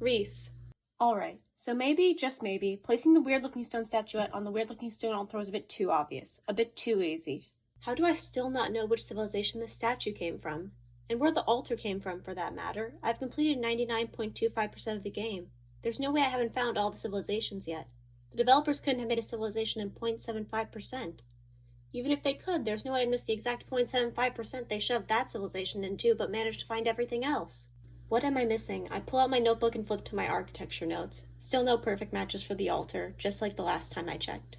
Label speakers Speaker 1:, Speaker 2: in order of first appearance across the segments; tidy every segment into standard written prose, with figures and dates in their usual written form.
Speaker 1: Reese. Alright, so maybe, just maybe, placing the weird-looking stone statuette on the weird-looking stone altar was a bit too obvious, a bit too easy. How do I still not know which civilization this statue came from? And where the altar came from, for that matter? I've completed 99.25% of the game. There's no way I haven't found all the civilizations yet. The developers couldn't have made a civilization in 0.75%. Even if they could, there's no way I'd miss the exact 0.75% they shoved that civilization into, but managed to find everything else. What am I missing? I pull out my notebook and flip to my architecture notes. Still no perfect matches for the altar, just like the last time I checked.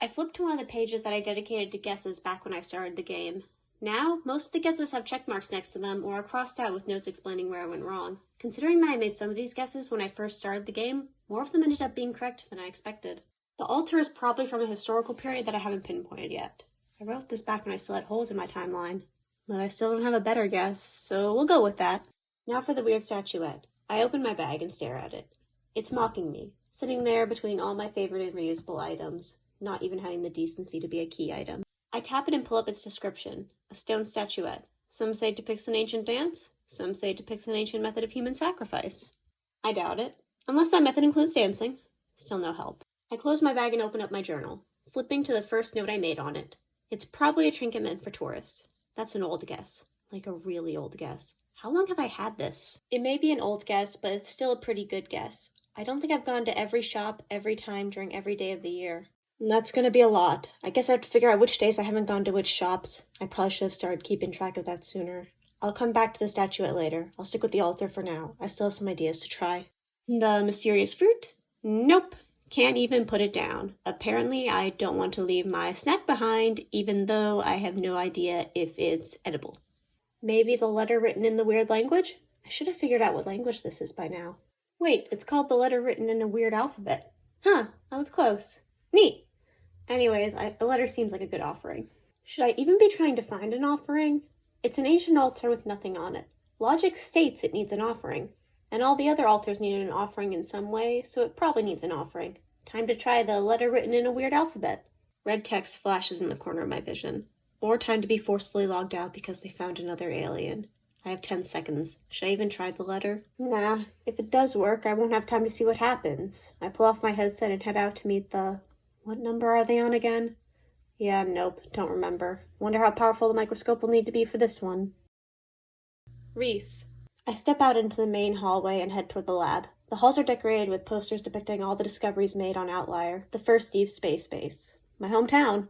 Speaker 1: I flipped to one of the pages that I dedicated to guesses back when I started the game. Now, most of the guesses have check marks next to them or are crossed out with notes explaining where I went wrong. Considering that I made some of these guesses when I first started the game, more of them ended up being correct than I expected. The altar is probably from a historical period that I haven't pinpointed yet. I wrote this back when I still had holes in my timeline, but I still don't have a better guess, so we'll go with that. Now for the weird statuette. I open my bag and stare at it. It's mocking me, sitting there between all my favorite and reusable items, not even having the decency to be a key item. I tap it and pull up its description. A stone statuette. Some say it depicts an ancient dance. Some say it depicts an ancient method of human sacrifice. I doubt it, unless that method includes dancing. Still no help. I close my bag and open up my journal, flipping to the first note I made on it. It's probably a trinket meant for tourists. That's an old guess. Like a really old guess. How long have I had this? It may be an old guess, but it's still a pretty good guess. I don't think I've gone to every shop every time during every day of the year. And that's gonna be a lot. I guess I have to figure out which days I haven't gone to which shops. I probably should have started keeping track of that sooner. I'll come back to the statuette later. I'll stick with the altar for now. I still have some ideas to try. The mysterious fruit? Nope. Can't even put it down. Apparently, I don't want to leave my snack behind, even though I have no idea if it's edible. Maybe the letter written in the weird language? I should have figured out what language this is by now. Wait, it's called the letter written in a weird alphabet. Huh, I was close. Neat. Anyways, a letter seems like a good offering. Should I even be trying to find an offering? It's an ancient altar with nothing on it. Logic states it needs an offering, and all the other altars needed an offering in some way, so it probably needs an offering. Time to try the letter written in a weird alphabet. Red text flashes in the corner of my vision. Or time to be forcefully logged out because they found another alien. I have 10 seconds. Should I even try the letter? Nah, if it does work, I won't have time to see what happens. I pull off my headset and head out to meet the... What number are they on again? Yeah, nope, don't remember. Wonder how powerful the microscope will need to be for this one. Reese. I step out into the main hallway and head toward the lab. The halls are decorated with posters depicting all the discoveries made on Outlier, the first deep space base. My hometown.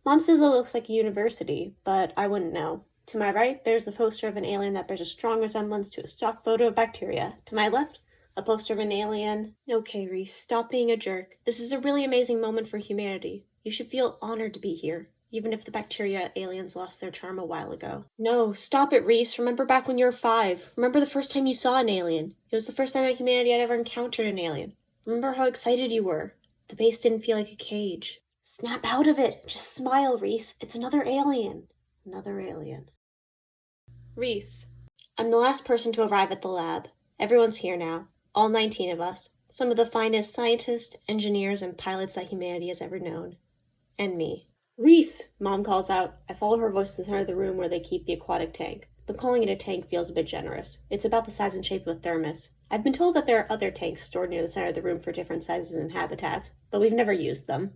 Speaker 1: Mom says it looks like a university, but I wouldn't know. To my right, there's the poster of an alien that bears a strong resemblance to a stock photo of bacteria. To my left, a poster of an alien. Okay, Reese, stop being a jerk. This is a really amazing moment for humanity. You should feel honored to be here, even if the bacteria aliens lost their charm a while ago. No, stop it, Reese. Remember back when you were 5. Remember the first time you saw an alien. It was the first time that humanity had ever encountered an alien. Remember how excited you were. The base didn't feel like a cage. Snap out of it. Just smile, Reese. It's another alien. Another alien. Reese. I'm the last person to arrive at the lab. Everyone's here now. All 19 of us. Some of the finest scientists, engineers, and pilots that humanity has ever known. And me. Reese! Mom calls out. I follow her voice to the center of the room where they keep the aquatic tank. But calling it a tank feels a bit generous. It's about the size and shape of a thermos. I've been told that there are other tanks stored near the center of the room for different sizes and habitats, but we've never used them.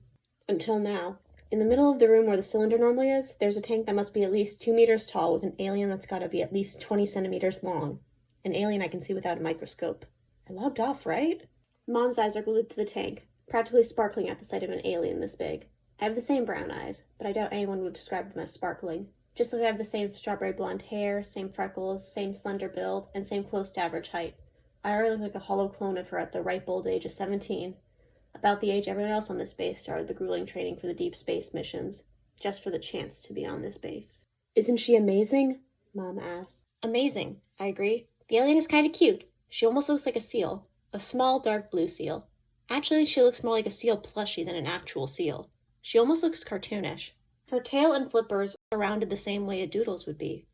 Speaker 1: Until now. In the middle of the room where the cylinder normally is, there's a tank that must be at least 2 meters tall with an alien that's gotta be at least 20 centimeters long. An alien I can see without a microscope. I logged off, right? Mom's eyes are glued to the tank, practically sparkling at the sight of an alien this big. I have the same brown eyes, but I doubt anyone would describe them as sparkling. Just like I have the same strawberry blonde hair, same freckles, same slender build, and same close to average height. I already look like a hollow clone of her at the ripe old age of 17. About the age everyone else on this base started the grueling training for the deep space missions, just for the chance to be on this base. Isn't she amazing? Mom asks. Amazing, I agree. The alien is kinda cute. She almost looks like a seal. A small, dark blue seal. Actually, she looks more like a seal plushie than an actual seal. She almost looks cartoonish. Her tail and flippers are rounded the same way a doodle's would be.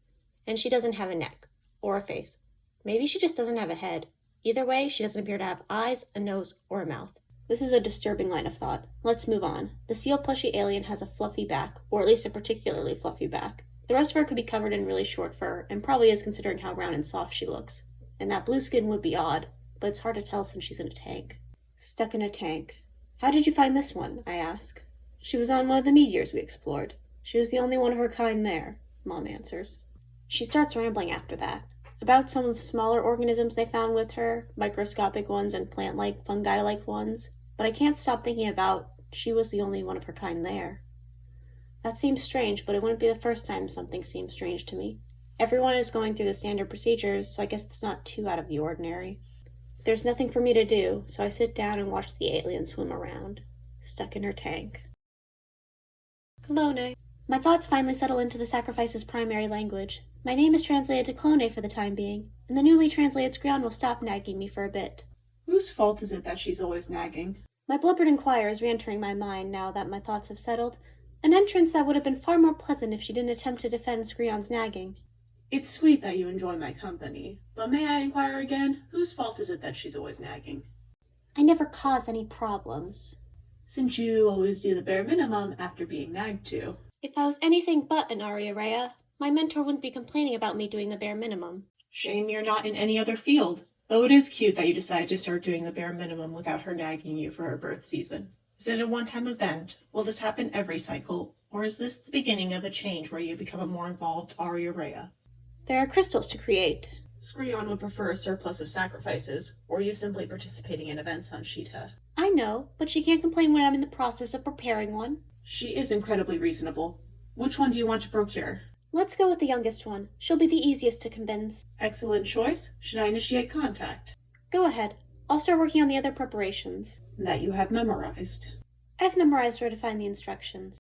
Speaker 1: And she doesn't have a neck. Or a face. Maybe she just doesn't have a head. Either way, she doesn't appear to have eyes, a nose, or a mouth. This is a disturbing line of thought. Let's move on. The seal plushie alien has a fluffy back, or at least a particularly fluffy back. The rest of her could be covered in really short fur, and probably is considering how round and soft she looks. And that blue skin would be odd. but it's hard to tell since she's in a tank. Stuck in a tank. How did you find this one? I ask. She was on one of the meteors we explored. She was the only one of her kind there, Mom answers. She starts rambling after that, about some of the smaller organisms they found with her, microscopic ones and plant-like, fungi-like ones, but I can't stop thinking about she was the only one of her kind there. That seems strange, but it wouldn't be the first time something seems strange to me. Everyone is going through the standard procedures, so I guess it's not too out of the ordinary. There's nothing for me to do, so I sit down and watch the alien swim around, stuck in her tank. Clone. My thoughts finally settle into the sacrifice's primary language. My name is translated to Clone for the time being, and the newly translated Screon will stop nagging me for a bit.
Speaker 2: Whose fault is it that she's always nagging?
Speaker 1: My blubbered inquiry is re-entering my mind now that my thoughts have settled, an entrance that would have been far more pleasant if she didn't attempt to defend Screon's nagging.
Speaker 2: It's sweet that you enjoy my company, but may I inquire again, whose fault is it that she's always nagging?
Speaker 1: I never cause any problems.
Speaker 2: Since you always do the bare minimum after being nagged to.
Speaker 1: If I was anything but an Aria Rhea, my mentor wouldn't be complaining about me doing the bare minimum.
Speaker 2: Shame you're not in any other field, though it is cute that you decided to start doing the bare minimum without her nagging you for her birth season. Is it a one-time event? Will this happen every cycle? Or is this the beginning of a change where you become a more involved Aria Rhea?
Speaker 1: There are crystals to create.
Speaker 2: Screon would prefer a surplus of sacrifices, or you simply participating in events on Sheeta.
Speaker 1: I know, but she can't complain when I'm in the process of preparing one.
Speaker 2: She is incredibly reasonable. Which one do you want to procure?
Speaker 1: Let's go with the youngest one. She'll be the easiest to convince.
Speaker 2: Excellent choice. Should I initiate contact?
Speaker 1: Go ahead. I'll start working on the other preparations.
Speaker 2: That you have memorized.
Speaker 1: I've memorized where to find the instructions.